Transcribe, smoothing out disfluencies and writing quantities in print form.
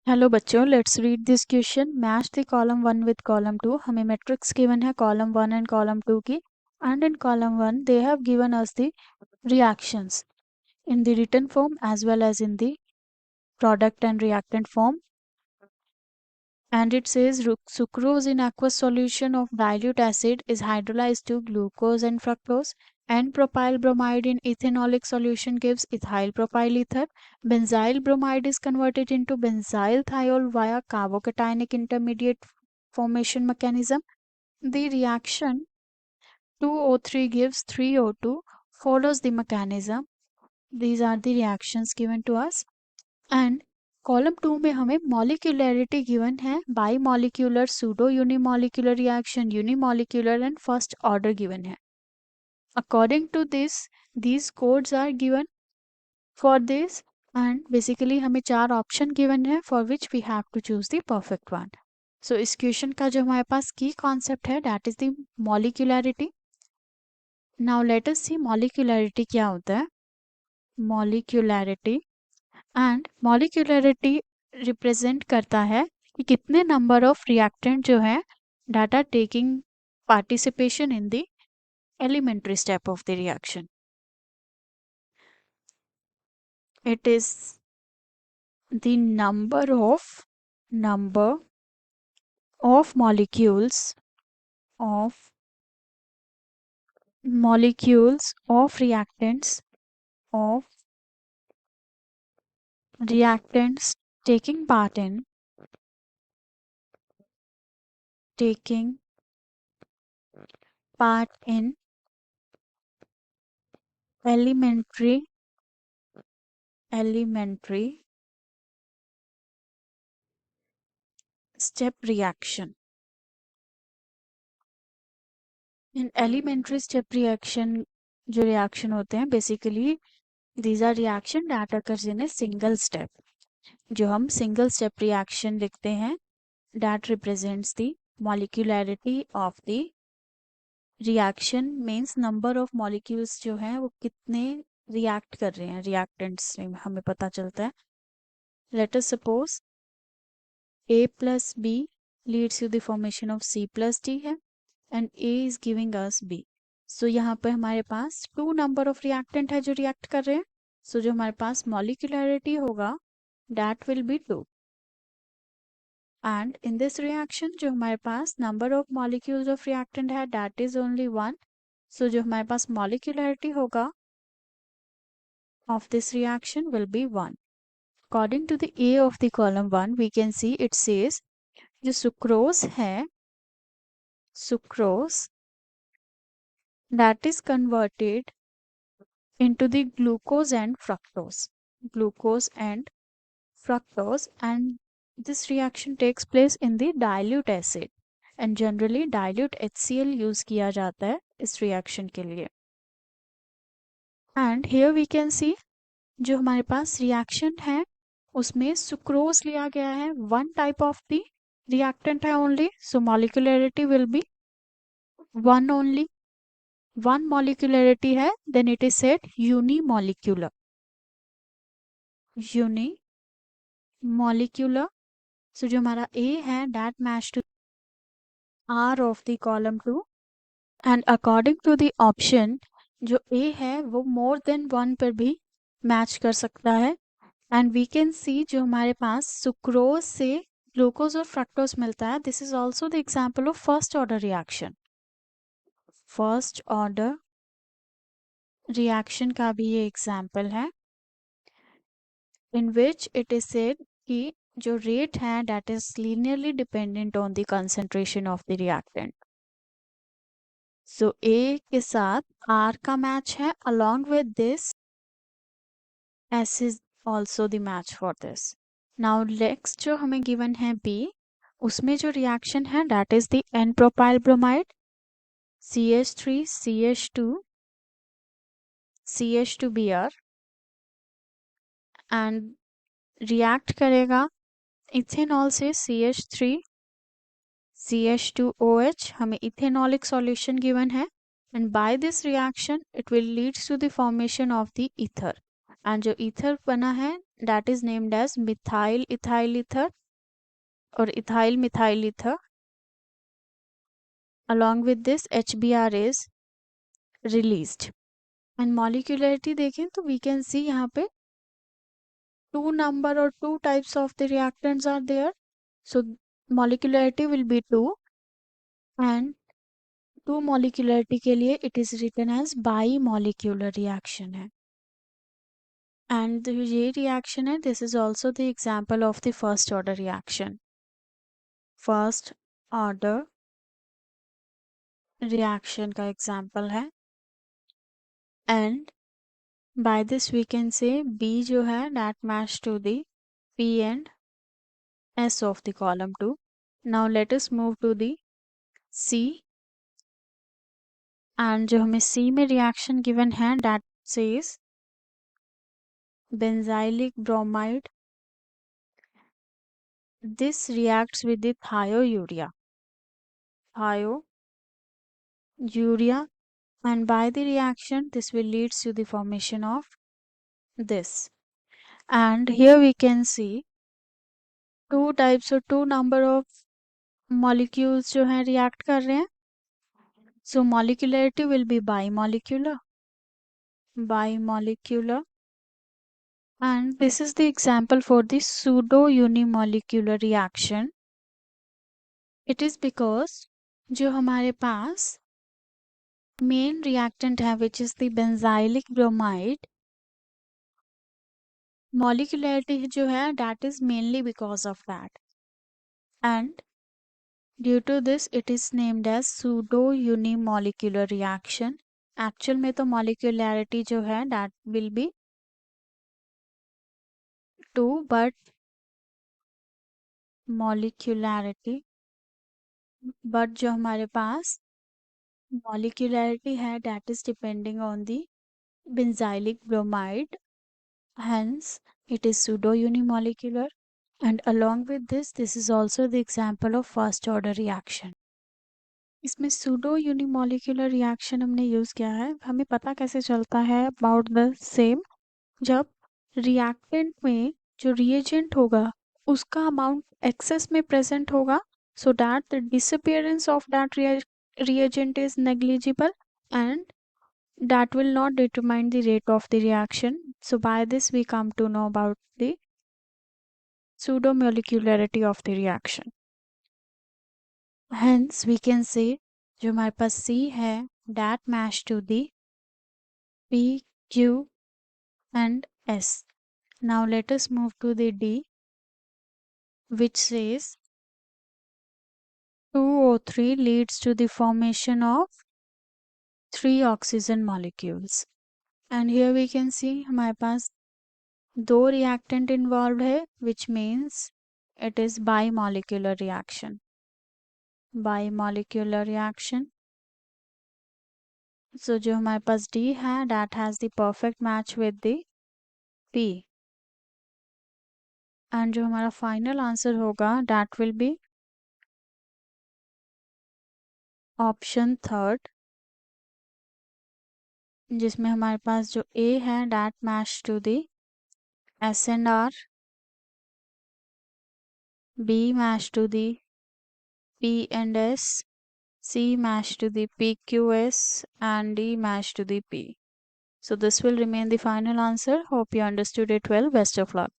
Hello बच्चों, let's read this question. Match the column 1 with column 2। हमें matrix given है column 1 and column 2 की, and in column 1 they have given us the reactions in the written form as well as in the product and reactant form. And it says sucrose in aqueous solution of dilute acid is hydrolyzed to glucose and fructose, and propyl bromide in ethanolic solution gives ethyl propyl ether. Benzyl bromide is converted into benzyl thiol via carbocationic intermediate formation mechanism. The reaction 2O3 gives 3O2 follows the mechanism. These are the reactions given to us. And column 2 में हमें molecularity given है, bimolecular, pseudo unimolecular reaction, unimolecular and first order given है. According to this these codes are given for this, and basically हमें 4 option given है for which we have to choose the perfect one. So इस question का जो हमारे पास की concept है that is the molecularity. Now let us see molecularity क्या होता है. मॉलिक्यूलरिटी एंड मॉलिक्यूलरिटी रिप्रेजेंट करता है कि कितने नंबर ऑफ रिएक्टेंट जो है that are taking participation in the elementary step of the reaction. It is the number of molecules of reactants taking part in elementary step reaction. In elementary step reaction जो reaction होते हैं basically these are reaction that occurs in a single step. जो हम single step reaction लिखते हैं that represents the molecularity of the reaction. Means number of molecules जो हैं वो कितने रिएक्ट कर रहे हैं रिएक्टेंट्स में हमें पता चलता है. Let us suppose A plus B leads to the formation of C plus D है and A is giving us B. So यहाँ पे हमारे पास 2 number of reactant है जो react कर रहे हैं. So जो हमारे पास molecularity होगा that will be 2. And in this reaction जो हमारे पास number of molecules of reactant है that is only 1. So जो हमारे पास molecularity होगा of this reaction will be 1. According to the A of the column 1 we can see it says जो sucrose है, sucrose that is converted into the glucose and fructose, and this reaction takes place in the dilute acid, and generally dilute HCl use किया जाता है इस reaction के लिए. And here we can see जो हमारे पास reaction है उसमें sucrose लिया गया है, one type of the reactant है only, so molecularity will be 1 only. one molecularity है then it is said unimolecular. So जो हमारा A है that match to R of the column 2, and according to the option जो A है वो more than 1 पर भी मैच कर सकता है. and we can see जो हमारे पास सुक्रोज से ग्लूकोज और फ्रक्टोज मिलता है, this is also the example of first order reaction. First order reaction का भी ये एग्जाम्पल है in which it is said कि जो रेट है that is linearly dependent on the concentration of the reactant. So A के साथ R का मैच है, along with this S is also the match for this. Now next जो हमें given है बी, उसमें जो रिएक्शन है that is the n propyl bromide CH3 CH2Br and react करेगा इथेनॉल से CH3 CH2OH. हमें इथेनॉलिक सॉल्यूशन गिवन है and by this reaction it will leads to the formation of the ether. And जो ether बना है that is named as methyl ethyl ether or ethyl methyl ether. Along with this HBr is released. And molecularity देखें तो we can see यहाँ पे two number or two types of the reactants are there. So molecularity will be 2 and 2 molecularity के लिए it is written as bimolecular reaction है. And ये reaction है, this is also the example of the first order reaction. First order reaction का example है. And by this we can say B जो है that match to the P and S of the column 2. Now let us move to the C. And जो हमें C में reaction given है that says benzylic bromide. This reacts with the thiourea. Thiourea, and by the reaction this will leads to the formation of this. And here we can see two types or two number of molecules जो हैं react कर रहे हैं. So molecularity will be bimolecular. And this is the example for the pseudo unimolecular reaction. It is because जो हमारे पास main reactant है which is the benzylic bromide, molecularity जो है that is mainly because of that, and due to this it is named as pseudo unimolecular reaction. Actual में तो molecularity जो है that will be 2, but जो हमारे पास molecularity है that is depending on the benzylic bromide, hence it is pseudo unimolecular. And along with this is also the example of first order reaction. इसमें pseudo unimolecular reaction हमने use किया है. हमें पता कैसे चलता है about the same, जब reactant में जो reagent होगा उसका amount excess में present होगा, so that the disappearance of that reagent is negligible and that will not determine the rate of the reaction. So by this we come to know about the pseudomolecularity of the reaction. Hence we can say जो हमारे पास C है that match to the P, Q and S. Now let us move to the D, which says 2O3 leads to the formation of 3 oxygen molecules. And here we can see हमारे पास 2 reactant involved है, which means it is bimolecular reaction. So जो हमारे पास D है that has the perfect match with the P. And जो हमारा final answer होगा that will be option 3rd, जिसमें हमारे पास जो A है that match to the S and R, B match to the P and S, C match to the PQS and D match to the P. So this will remain the final answer. Hope you understood it well. Best of luck.